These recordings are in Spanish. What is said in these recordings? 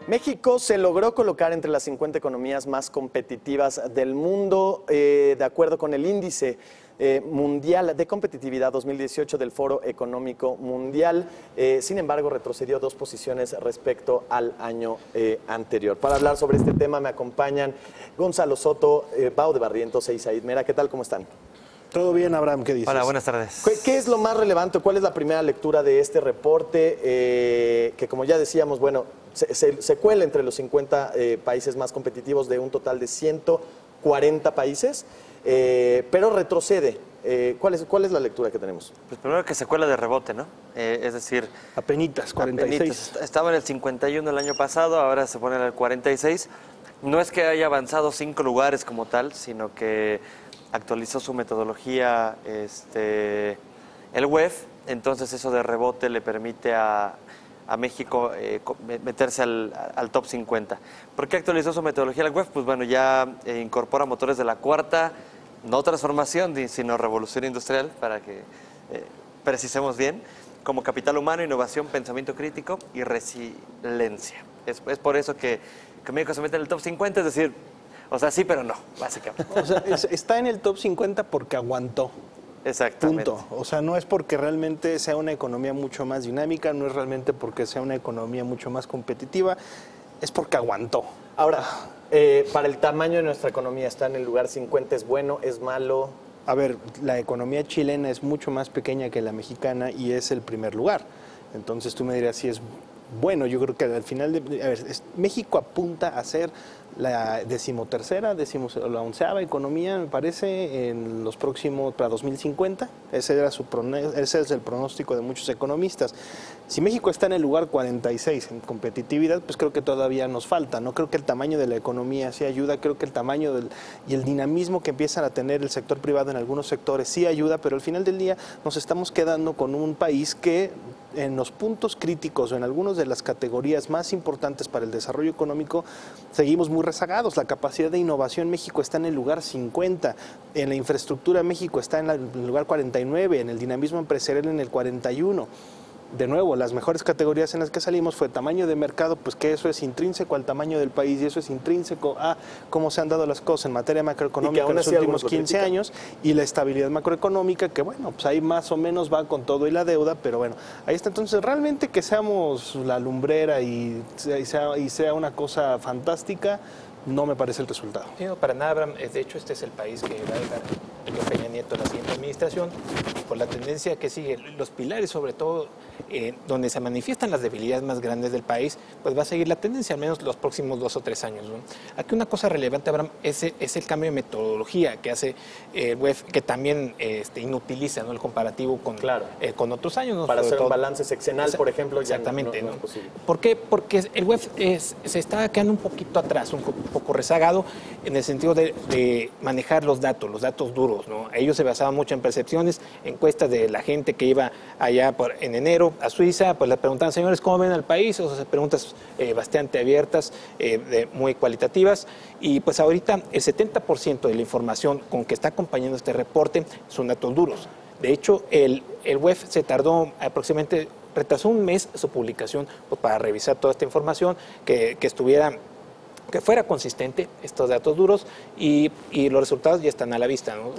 México se logró colocar entre las 50 economías más competitivas del mundo, de acuerdo con el índice mundial de competitividad 2018 del Foro Económico Mundial. Sin embargo, retrocedió 2 posiciones respecto al año anterior. Para hablar sobre este tema me acompañan Gonzalo Soto, Pau de Barrientos e Isaid Mera. ¿Qué tal? ¿Cómo están? Todo bien, Abraham, ¿qué dices? Hola, buenas tardes. ¿Qué es lo más relevante? ¿Cuál es la primera lectura de este reporte? Que como ya decíamos, bueno, se cuela entre los 50 países más competitivos de un total de 140 países, pero retrocede. ¿Cuál es la lectura que tenemos? Pues primero que se cuela de rebote, ¿no? Es decir... Apenitas, 46. Apenitas. Estaba en el 51 el año pasado, ahora se pone en el 46. No es que haya avanzado 5 lugares como tal, sino que actualizó su metodología el WEF, entonces eso de rebote le permite a México meterse al top 50. ¿Por qué actualizó su metodología el WEF? Pues bueno, ya incorpora motores de la cuarta, no transformación, sino revolución industrial, para que precisemos bien, como capital humano, innovación, pensamiento crítico y resiliencia. Es por eso que México se mete en el top 50, es decir, o sea, sí, pero no, básicamente. O sea, está en el top 50 porque aguantó. Exactamente. Punto. O sea, no es porque realmente sea una economía mucho más dinámica, no es realmente porque sea una economía mucho más competitiva, es porque aguantó. Ahora, para el tamaño de nuestra economía, ¿está en el lugar 50? ¿Es bueno? ¿Es malo? A ver, la economía chilena es mucho más pequeña que la mexicana y es el primer lugar. Entonces tú me dirás si es bueno. Yo creo que al final, México apunta a ser la 13ª, la 11ª economía, me parece, en los próximos, para 2050. Ese es el pronóstico de muchos economistas. Si México está en el lugar 46 en competitividad, pues creo que todavía nos falta. No creo que el tamaño de la economía sí ayuda, creo que el tamaño y el dinamismo que empiezan a tener el sector privado en algunos sectores sí ayuda, pero al final del día nos estamos quedando con un país que en los puntos críticos o en algunas de las categorías más importantes para el desarrollo económico seguimos muy rezagados. La capacidad de innovación, México está en el lugar 50, en la infraestructura México está en el lugar 49, en el dinamismo empresarial en el 41. De nuevo, las mejores categorías en las que salimos fue tamaño de mercado, pues que eso es intrínseco al tamaño del país y eso es intrínseco a cómo se han dado las cosas en materia macroeconómica en los últimos 15 años y la estabilidad macroeconómica, que bueno, pues ahí más o menos va con todo y la deuda, pero bueno, ahí está. Entonces, realmente que seamos la lumbrera y sea una cosa fantástica, no me parece el resultado. Sí, no, para nada, Abraham. De hecho, este es el país que va a dejar el Peña Nieto en la siguiente administración, por la tendencia que sigue. Los pilares, sobre todo, donde se manifiestan las debilidades más grandes del país, pues va a seguir la tendencia, al menos los próximos 2 o 3 años, ¿no? Aquí una cosa relevante, Abraham, es el cambio de metodología que hace el WEF, que también inutiliza, ¿no?, el comparativo con otros años, ¿no? Para hacer un balance sexenal, por ejemplo, exactamente, ya no es posible. ¿Por qué? Porque el WEF se está quedando un poquito atrás, un poco rezagado en el sentido de manejar los datos duros, ¿no? Ellos se basaban mucho en percepciones, encuestas de la gente que iba allá en enero a Suiza, pues le preguntaban, señores, ¿cómo ven al país? O sea, preguntas bastante abiertas, muy cualitativas, y pues ahorita el 70% de la información con que está acompañando este reporte son datos duros. De hecho, el WEF se tardó aproximadamente, retrasó un mes su publicación, pues, para revisar toda esta información, que fuera consistente estos datos duros, y los resultados ya están a la vista, ¿no?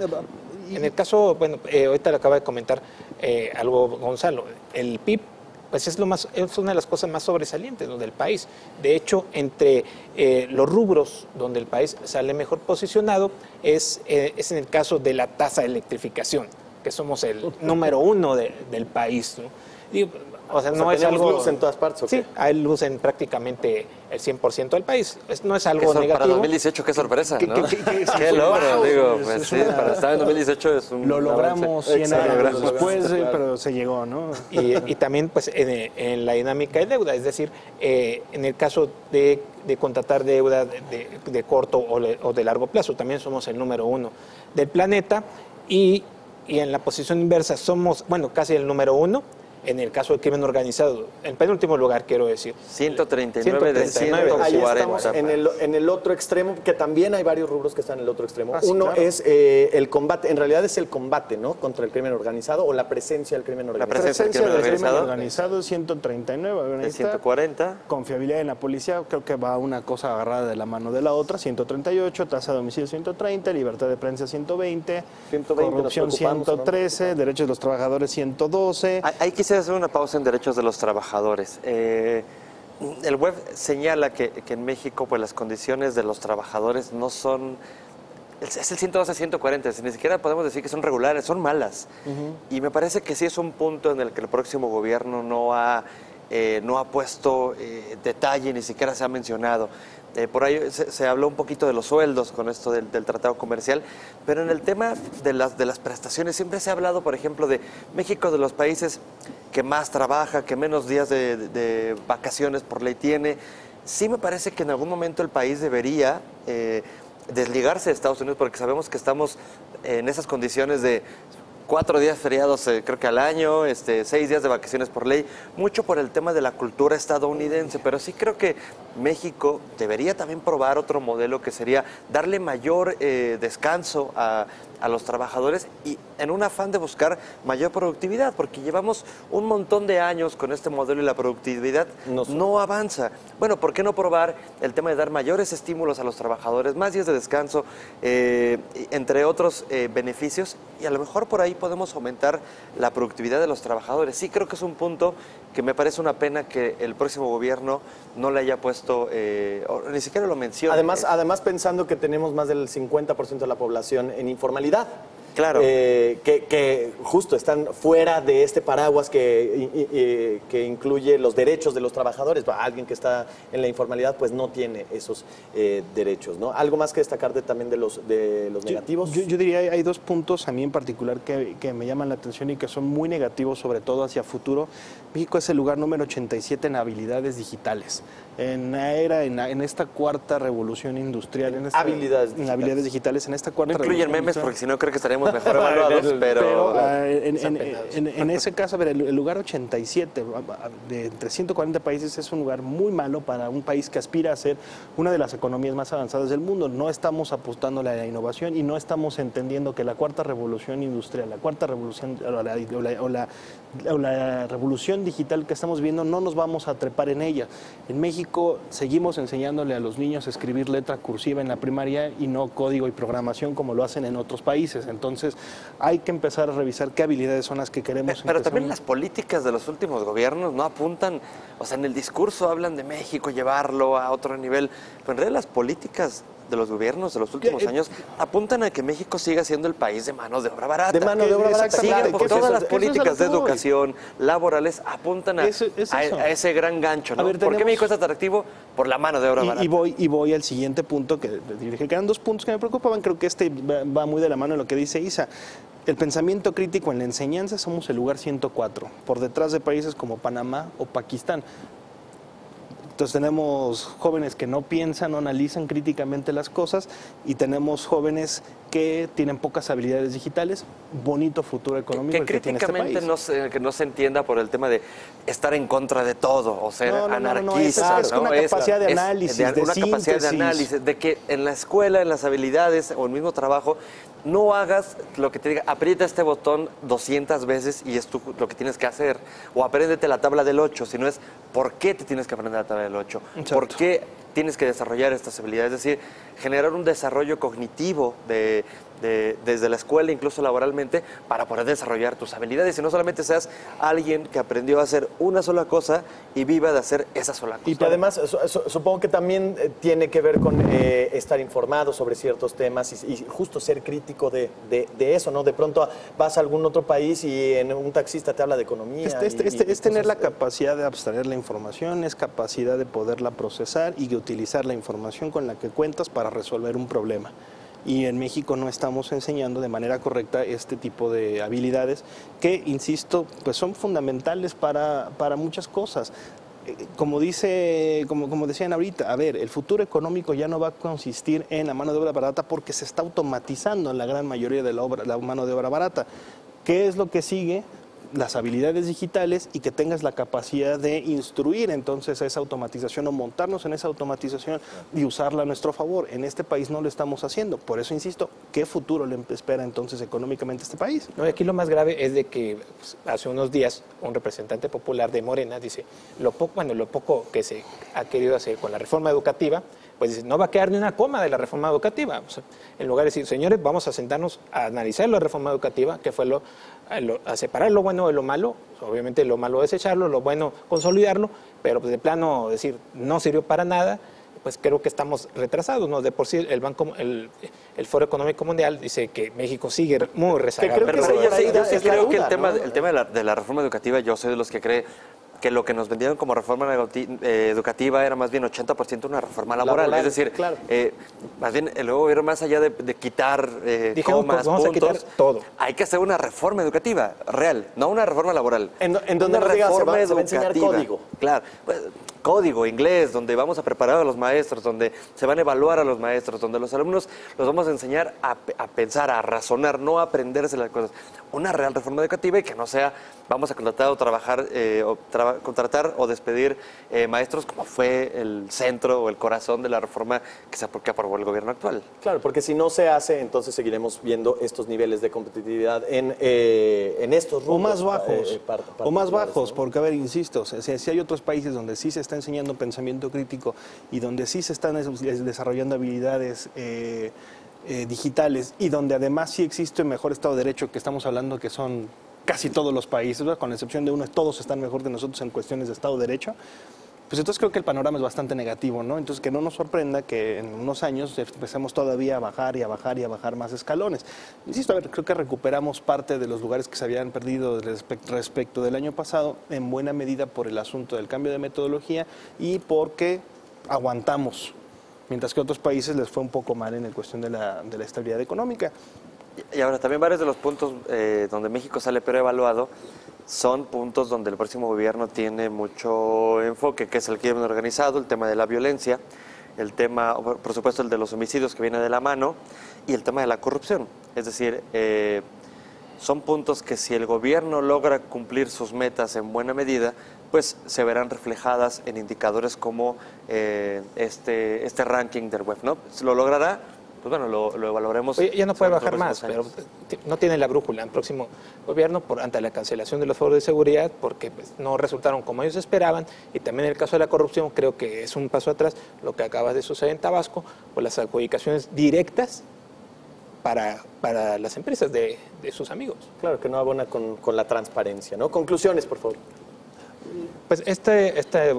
En el caso, bueno, ahorita le acaba de comentar algo Gonzalo, el PIB pues es una de las cosas más sobresalientes, ¿no?, del país. De hecho, entre los rubros donde el país sale mejor posicionado es en el caso de la tasa de electrificación, que somos el número 1 del país, ¿no? Digo, o sea, no es algo... luz en todas partes, ¿o qué? Sí, hay luz en prácticamente el 100% del país. No es algo negativo. Para 2018, qué sorpresa, ¿no? Qué logro, wow, digo, pues sí, para estar en 2018 es un... Lo logramos 100 años después, claro, pero se llegó, ¿no? Y también, pues, en la dinámica de deuda, es decir, en el caso de contratar deuda de corto o de largo plazo, también somos el número 1 del planeta, y en la posición inversa somos, bueno, casi el número 1 en el caso del crimen organizado. En penúltimo lugar, quiero decir. 139 de 139. Ahí 140. estamos en el otro extremo, que también hay varios rubros que están en el otro extremo. Sí, Uno claro. es el combate, en realidad es el combate, ¿no? Contra el crimen organizado o la presencia del crimen organizado. presencia del crimen del crimen organizado. organizado es 139. De ahorita. 140. Confiabilidad en la policía, creo que va una cosa agarrada de la mano de la otra, 138, tasa de homicidio 130, libertad de prensa 120, 120, corrupción nos preocupamos, ¿o no? 113, derechos de los trabajadores 112. Ahí quisiera hacer una pausa en derechos de los trabajadores. El web señala que en México pues las condiciones de los trabajadores no son... Es el 112, 140, ni siquiera podemos decir que son regulares, son malas. Y me parece que sí es un punto en el que el próximo gobierno no ha puesto detalle, ni siquiera se ha mencionado. Por ahí se habló un poquito de los sueldos con esto del tratado comercial, pero en el tema de las prestaciones siempre se ha hablado, por ejemplo, de México, de los países que más trabaja, que menos días de vacaciones por ley tiene. Sí me parece que en algún momento el país debería desligarse de Estados Unidos, porque sabemos que estamos en esas condiciones de 4 días feriados creo que al año, 6 días de vacaciones por ley, mucho por el tema de la cultura estadounidense, pero sí creo que México debería también probar otro modelo que sería darle mayor descanso a los trabajadores y en un afán de buscar mayor productividad, porque llevamos un montón de años con este modelo y la productividad no avanza. Bueno, ¿por qué no probar el tema de dar mayores estímulos a los trabajadores, más días de descanso, entre otros beneficios? Y a lo mejor por ahí podemos aumentar la productividad de los trabajadores. Sí creo que es un punto que me parece una pena que el próximo gobierno no le haya puesto, o ni siquiera lo mencione. Además pensando que tenemos más del 50% de la población en informalidad. Claro. Que justo están fuera de este paraguas que incluye los derechos de los trabajadores. Alguien que está en la informalidad pues no tiene esos derechos, ¿no? ¿Algo más que destacar también de los negativos? Yo diría hay 2 puntos a mí en particular que me llaman la atención y que son muy negativos, sobre todo hacia futuro. México es el lugar número 87 en habilidades digitales. En esta cuarta revolución industrial, en habilidades digitales, en esta cuarta no incluyen revolución memes industrial. porque si no creo que estaríamos mejor evaluados, pero en ese caso, a ver, el lugar 87 de entre 140 países es un lugar muy malo para un país que aspira a ser una de las economías más avanzadas del mundo. No estamos apostando a la innovación y no estamos entendiendo que la cuarta revolución industrial, la cuarta revolución o la revolución digital que estamos viendo, no nos vamos a trepar en ella. En México seguimos enseñándole a los niños a escribir letra cursiva en la primaria y no código y programación como lo hacen en otros países. Entonces hay que empezar a revisar qué habilidades son las que queremos. Pero también las políticas de los últimos gobiernos no apuntan, o sea, en el discurso hablan de México, llevarlo a otro nivel, pero en realidad las políticas de los gobiernos de los últimos años apuntan a que México siga siendo el país de mano de obra barata. De mano de obra barata. Siguen por todas las políticas es de educación, laborales, apuntan a ese gran gancho, ¿no? Ver, ¿Por qué México es atractivo? Por la mano de obra barata. Y voy al siguiente punto, que quedan 2 puntos que me preocupaban, creo que este va muy de la mano de lo que dice Isa. El pensamiento crítico en la enseñanza somos el lugar 104, por detrás de países como Panamá o Pakistán. Entonces tenemos jóvenes que no piensan, no analizan críticamente las cosas y tenemos jóvenes que tienen pocas habilidades digitales, bonito futuro económico que críticamente que no se entienda por el tema de estar en contra de todo o ser anarquista. Es una capacidad de análisis, de una capacidad de análisis, de que en la escuela, en las habilidades o el mismo trabajo, no hagas lo que te diga, aprieta este botón 200 veces y es lo que tienes que hacer. O apréndete la tabla del 8, sino es por qué te tienes que aprender la tabla del 8. Exacto. ¿Por qué tienes que desarrollar estas habilidades? Es decir, generar un desarrollo cognitivo desde la escuela, incluso laboralmente, para poder desarrollar tus habilidades y no solamente seas alguien que aprendió a hacer una sola cosa y viva de hacer esa sola cosa. Y además, supongo que también tiene que ver con estar informado sobre ciertos temas y justo ser crítico de eso, ¿no? De pronto vas a algún otro país y en un taxista te habla de economía. Es tener la capacidad de abstraer la información, es capacidad de poderla procesar y de utilizar la información con la que cuentas para resolver un problema. Y en México no estamos enseñando de manera correcta este tipo de habilidades que, insisto, pues son fundamentales para muchas cosas. Como decían ahorita, a ver, el futuro económico ya no va a consistir en la mano de obra barata porque se está automatizando en la gran mayoría de la mano de obra barata. ¿Qué es lo que sigue? las habilidades digitales y que tengas la capacidad de instruir entonces esa automatización o montarnos en esa automatización y usarla a nuestro favor. En este país no lo estamos haciendo. Por eso insisto, ¿qué futuro le espera entonces económicamente a este país? No, y aquí lo más grave es de que pues, hace unos días un representante popular de Morena dice lo poco que se ha querido hacer con la reforma educativa, pues dice, no va a quedar ni una coma de la reforma educativa. O sea, en lugar de decir, señores, vamos a sentarnos a analizar la reforma educativa, que fue a separar lo bueno de lo malo, obviamente lo malo desecharlo, lo bueno consolidarlo, pero pues de plano decir, no sirvió para nada, pues creo que estamos retrasados, ¿no? De por sí el Foro Económico Mundial dice que México sigue muy rezagado. Pero yo sí creo que el tema de la reforma educativa, yo soy de los que cree que lo que nos vendieron como reforma educativa era más bien 80% una reforma laboral. Es decir, claro. Más bien el nuevo gobierno, más allá de quitar comas, vamos puntos, a quitar todo. hay que hacer una reforma educativa real, no una reforma laboral. En donde una nos diga, reforma se va a enseñar código. Claro, pues, código, inglés, donde vamos a preparar a los maestros, donde se van a evaluar a los maestros, donde los alumnos los vamos a enseñar a pensar, a razonar, no a aprenderse las cosas. Una real reforma educativa y que no sea vamos a contratar o contratar o despedir maestros, como fue el centro o el corazón de la reforma que aprobó el gobierno actual. Claro, porque si no se hace, entonces seguiremos viendo estos niveles de competitividad en estos rubros. O más bajos, porque, a ver, insisto, si hay otros países donde sí se está enseñando pensamiento crítico y donde sí se están desarrollando habilidades digitales y donde además sí existe un mejor Estado de Derecho, que estamos hablando que son casi todos los países, ¿verdad? Con la excepción de uno, todos están mejor que nosotros en cuestiones de Estado de Derecho, pues entonces creo que el panorama es bastante negativo, ¿no? Entonces que no nos sorprenda que en unos años empecemos todavía a bajar y a bajar y a bajar más escalones. Insisto, a ver, creo que recuperamos parte de los lugares que se habían perdido respecto del año pasado, en buena medida por el asunto del cambio de metodología y porque aguantamos, mientras que a otros países les fue un poco mal en la cuestión de la estabilidad económica. Y ahora también varios de los puntos donde México sale peor evaluado son puntos donde el próximo gobierno tiene mucho enfoque, que es el crimen organizado, el tema de la violencia, el tema, por supuesto, el de los homicidios que viene de la mano y el tema de la corrupción. Es decir, son puntos que si el gobierno logra cumplir sus metas en buena medida, pues se verán reflejadas en indicadores como este ranking del WEF, ¿no? Si lo logrará, pues bueno, lo evaluaremos. Oye, ya no puede bajar más, pero no tiene la brújula el próximo gobierno ante la cancelación de los foros de seguridad, porque pues, no resultaron como ellos esperaban, y también en el caso de la corrupción creo que es un paso atrás lo que acaba de suceder en Tabasco, por las adjudicaciones directas para las empresas de sus amigos. Claro, que no abona con la transparencia, ¿no? Conclusiones, por favor. Pues esta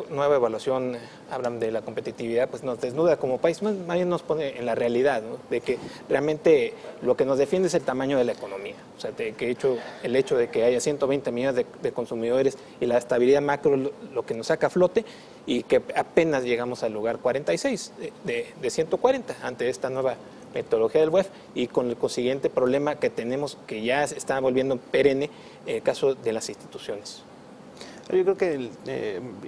nueva evaluación, Abraham, de la competitividad, pues nos desnuda como país, más bien nos pone en la realidad, ¿no? De que realmente lo que nos defiende es el tamaño de la economía. O sea, el hecho de que haya 120 millones de consumidores y la estabilidad macro lo que nos saca a flote, y que apenas llegamos al lugar 46 de 140 ante esta nueva metodología del WEF, y con el consiguiente problema que tenemos, que ya se está volviendo perenne, el caso de las instituciones. Yo creo que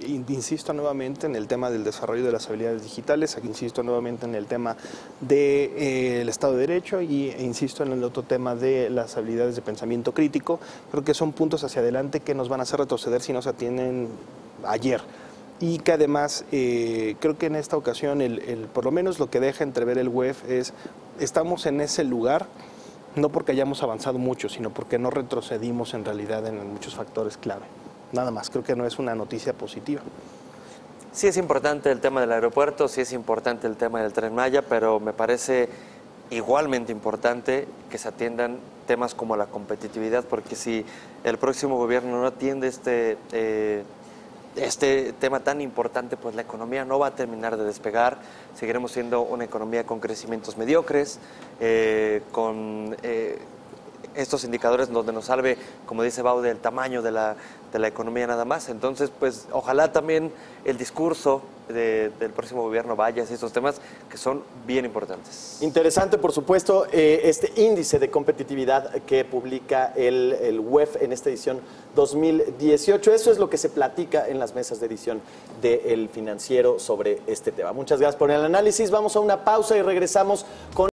insisto nuevamente en el tema del desarrollo de las habilidades digitales, insisto nuevamente en el tema del Estado de Derecho e insisto en el otro tema de las habilidades de pensamiento crítico. Creo que son puntos hacia adelante que nos van a hacer retroceder si no se atienden ayer. Y que además creo que en esta ocasión, por lo menos lo que deja entrever el WEF es, estamos en ese lugar, no porque hayamos avanzado mucho, sino porque no retrocedimos en realidad en muchos factores clave. Nada más, creo que no es una noticia positiva. Sí es importante el tema del aeropuerto, sí es importante el tema del Tren Maya, pero me parece igualmente importante que se atiendan temas como la competitividad, porque si el próximo gobierno no atiende este tema tan importante, pues la economía no va a terminar de despegar, seguiremos siendo una economía con crecimientos mediocres, con estos indicadores donde nos salve, como dice Baude, el tamaño de la economía nada más. Entonces, pues ojalá también el discurso del próximo gobierno vaya hacia estos temas que son bien importantes. Interesante, por supuesto, este índice de competitividad que publica el WEF en esta edición 2018. Eso es lo que se platica en las mesas de edición de El Financiero sobre este tema. Muchas gracias por el análisis. Vamos a una pausa y regresamos con